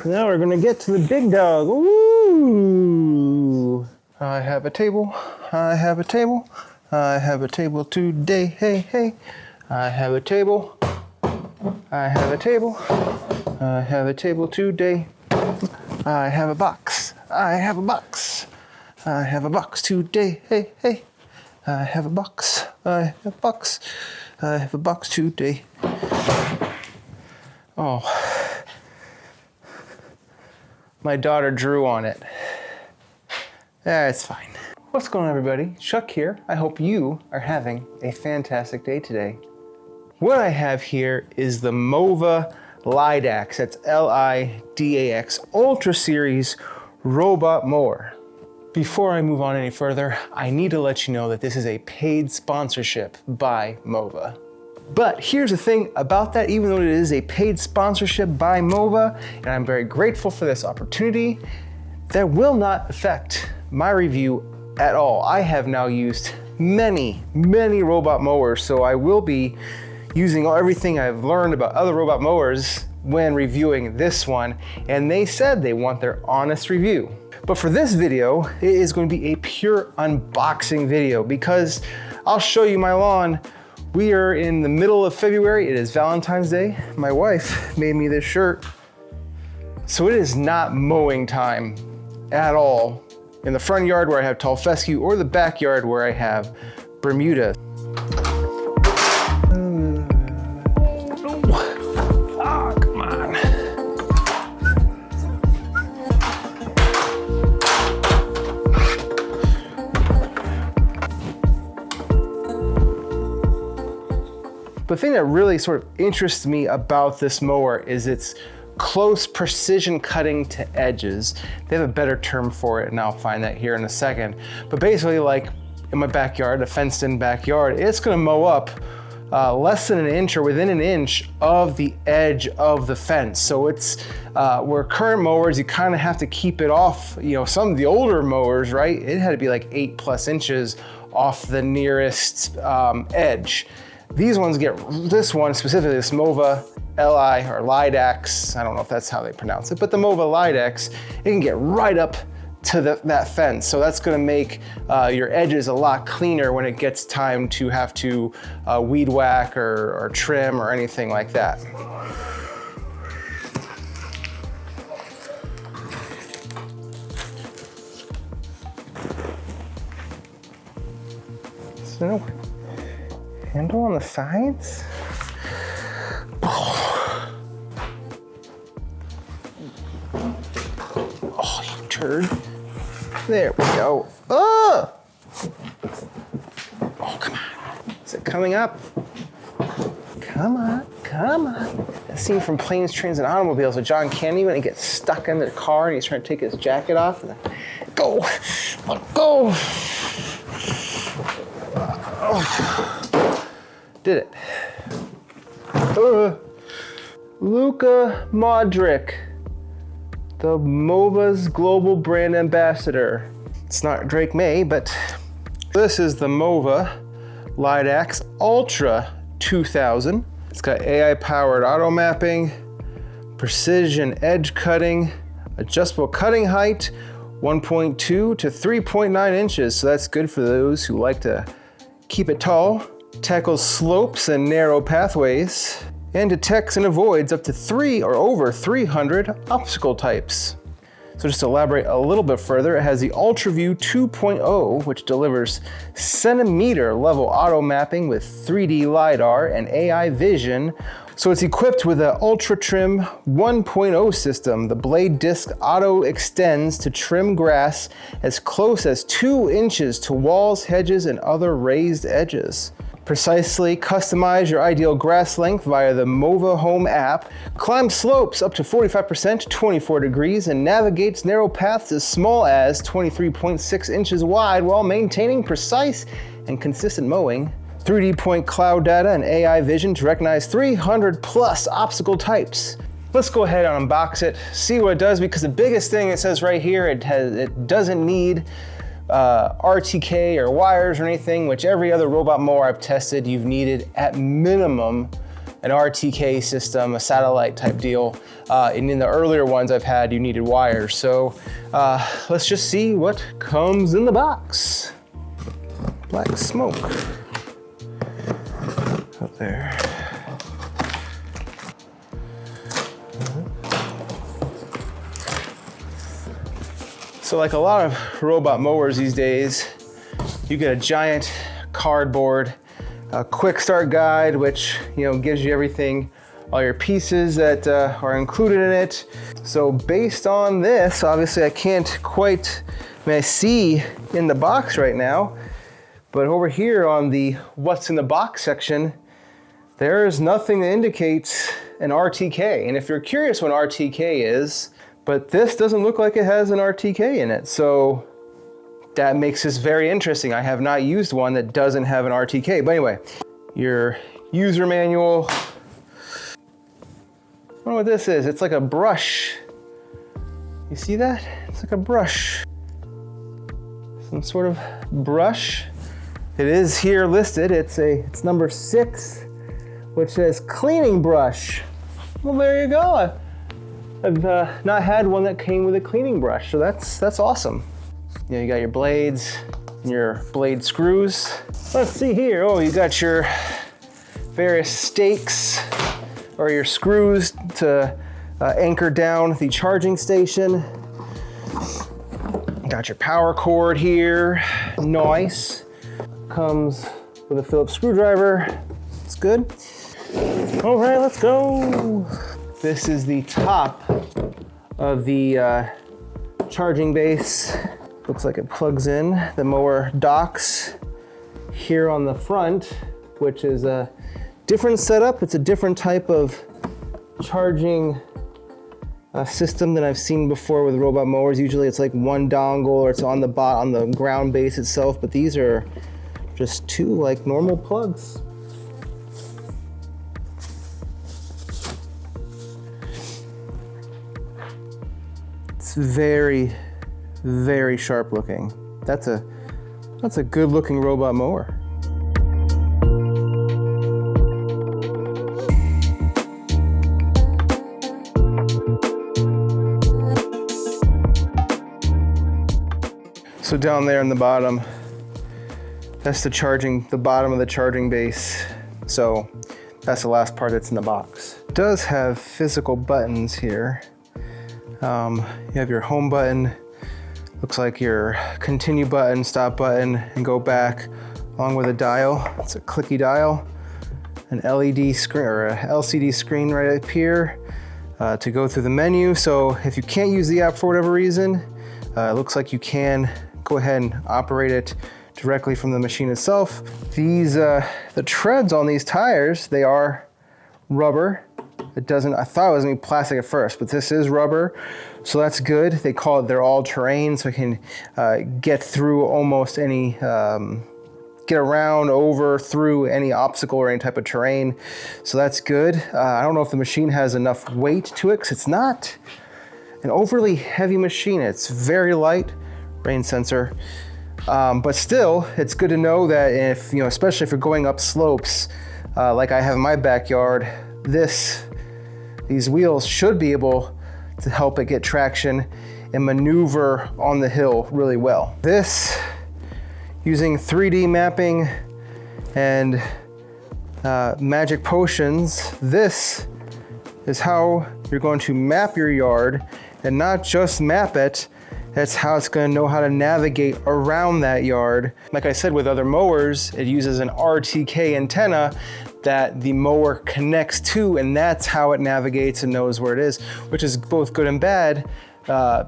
Now we're gonna get to the big dog. Ooh. I have a table, I have a table, I have a table today, hey, hey. I have a table, I have a table, I have a table today. I have a box, I have a box, I have a box today, hey, hey. I have a box, I have a box, I have a box today. Oh, my daughter drew on it. It's fine. What's going on, everybody? Chuck here. I hope you are having a fantastic day today. What I have here is the Mova Lidax, that's L-I-D-A-X Ultra Series Robot Mower. Before I move on any further, I need to let you know that this is a paid sponsorship by Mova. But here's the thing about that, even though it is a paid sponsorship by Mova, and I'm very grateful for this opportunity, that will not affect my review at all. I have now used many robot mowers, so I will be using everything I've learned about other robot mowers when reviewing this one, and they said they want their honest review. But for this video, it is going to be a pure unboxing video because I'll show you my lawn. We are in the middle of February. It is Valentine's Day. My wife made me this shirt. So it is not mowing time at all in the front yard where I have tall fescue or the backyard where I have Bermuda. Come on. The thing that really sort of interests me about this mower is its close precision cutting to edges. They have a better term for it, and I'll find that here in a second. But basically, like in my backyard, a fenced in backyard, it's gonna mow up less than an inch or within an inch of the edge of the fence. So it's, where current mowers, you kind of have to keep it off, you know, some of the older mowers, right? It had to be like 8+ inches off the nearest edge. These ones get, this one specifically, this Mova Li or Lidax, I don't know if that's how they pronounce it, but the Mova Lidax, it can get right up to that fence. So that's gonna make your edges a lot cleaner when it gets time to have to weed whack or trim or anything like that. So, handle on the sides. Oh, you turd. There we go. Oh! Oh, come on. Is it coming up? Come on, come on. That scene from Planes, Trains, and Automobiles with John Candy when he gets stuck in the car and he's trying to take his jacket off. And then, go, go. Oh. Did it. Luka Modric, the Mova's global brand ambassador. It's not Drake May, but this is the Mova Lidax Ultra 2000. It's got AI-powered auto mapping, precision edge cutting, adjustable cutting height, 1.2 to 3.9 inches. So that's good for those who like to keep it tall. Tackles slopes and narrow pathways, and detects and avoids up to 3 or over 300 obstacle types. So just to elaborate a little bit further, it has the UltraView 2.0, which delivers centimeter level auto mapping with 3D LiDAR and AI vision. So it's equipped with an UltraTrim 1.0 system. The blade disc auto extends to trim grass as close as 2 inches to walls, hedges, and other raised edges. Precisely customize your ideal grass length via the MOVAhome app, climb slopes up to 45% to 24 degrees, and navigates narrow paths as small as 23.6 inches wide while maintaining precise and consistent mowing. 3D point cloud data and AI vision to recognize 300+ obstacle types. Let's go ahead and unbox it, see what it does, because the biggest thing it says right here, it doesn't need RTK or wires or anything, which every other robot mower I've tested, you've needed at minimum an RTK system, a satellite type deal. And in the earlier ones I've had, you needed wires. So let's just see what comes in the box. Black smoke up there. So like a lot of robot mowers these days, you get a giant cardboard, a quick start guide, which gives you everything, all your pieces that are included in it. So based on this, obviously I can't quite, I see in the box right now, but over here on the what's in the box section, there is nothing that indicates an RTK. And if you're curious what an RTK is, but this doesn't look like it has an RTK in it. So that makes this very interesting. I have not used one that doesn't have an RTK. But anyway, your user manual. I don't know what this is. It's like a brush. You see that? It's like a brush. Some sort of brush. It is here listed. It's number 6, which says cleaning brush. Well, there you go. I've not had one that came with a cleaning brush, so that's awesome. You got your blades and your blade screws. Let's see here. Oh, you got your various stakes or your screws to anchor down the charging station. Got your power cord here. Nice. Comes with a Phillips screwdriver. It's good. All right, let's go. This is the top of the charging base. Looks like it plugs in. The mower docks here on the front, which is a different setup. It's a different type of charging system than I've seen before with robot mowers. Usually it's like one dongle or it's on the ground base itself, but these are just 2 like normal plugs. It's very, very sharp looking. That's a good looking robot mower. So down there in the bottom, that's the bottom of the charging base. So that's the last part that's in the box. It does have physical buttons here. You have your home button, looks like your continue button, stop button, and go back, along with a dial. It's a clicky dial, an LED screen or a LCD screen right up here to go through the menu. So if you can't use the app for whatever reason, it looks like you can go ahead and operate it directly from the machine itself. These, the treads on these tires, they are rubber. I thought it was gonna be plastic at first, but this is rubber, so that's good. They call it their all-terrain, so it can get through almost any, get around, over, through any obstacle or any type of terrain, so that's good. I don't know if the machine has enough weight to it, because it's not an overly heavy machine. It's very light, rain sensor, but still, it's good to know that if, especially if you're going up slopes, like I have in my backyard, these wheels should be able to help it get traction and maneuver on the hill really well. This, using 3D mapping and magic potions, this is how you're going to map your yard, and not just map it, that's how it's going to know how to navigate around that yard. Like I said, with other mowers, it uses an RTK antenna that the mower connects to, and that's how it navigates and knows where it is, which is both good and bad,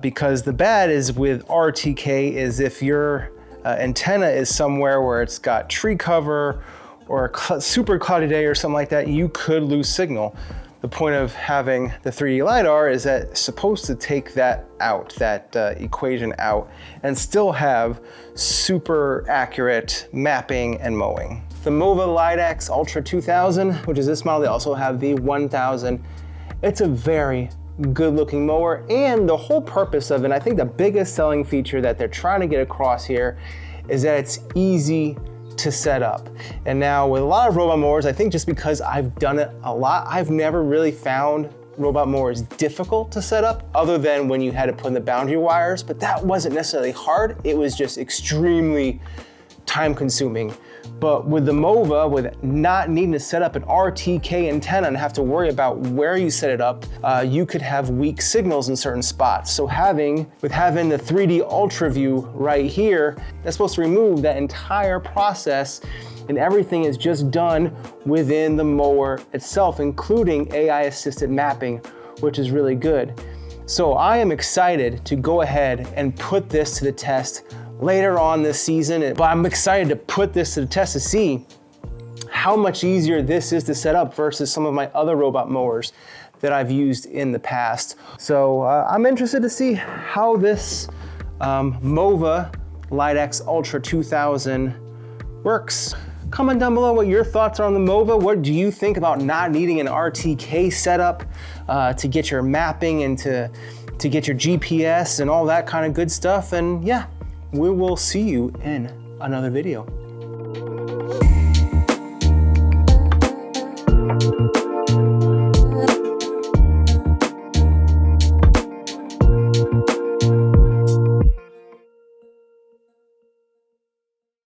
because the bad is with RTK is if your antenna is somewhere where it's got tree cover or a super cloudy day or something like that, you could lose signal. The point of having the 3D LiDAR is that it's supposed to take that out, that equation out, and still have super accurate mapping and mowing. The Mova Lidax Ultra 2000, which is this model, they also have the 1000. It's a very good looking mower, and the whole purpose of it, and I think the biggest selling feature that they're trying to get across here, is that it's easy to set up. And now with a lot of robot mowers, I think just because I've done it a lot, I've never really found robot mowers difficult to set up, other than when you had to put in the boundary wires, but that wasn't necessarily hard. It was just extremely time consuming. But with the Mova, with not needing to set up an RTK antenna and have to worry about where you set it up, you could have weak signals in certain spots. So with having the 3D UltraView right here, that's supposed to remove that entire process, and everything is just done within the mower itself, including AI assisted mapping, which is really good. So I am excited to go ahead and put this to the test later on this season, but I'm excited to put this to the test to see how much easier this is to set up versus some of my other robot mowers that I've used in the past. So I'm interested to see how this Mova Lidax Ultra 2000 works. Comment down below what your thoughts are on the Mova. What do you think about not needing an RTK setup to get your mapping and to get your GPS and all that kind of good stuff? And yeah, we will see you in another video.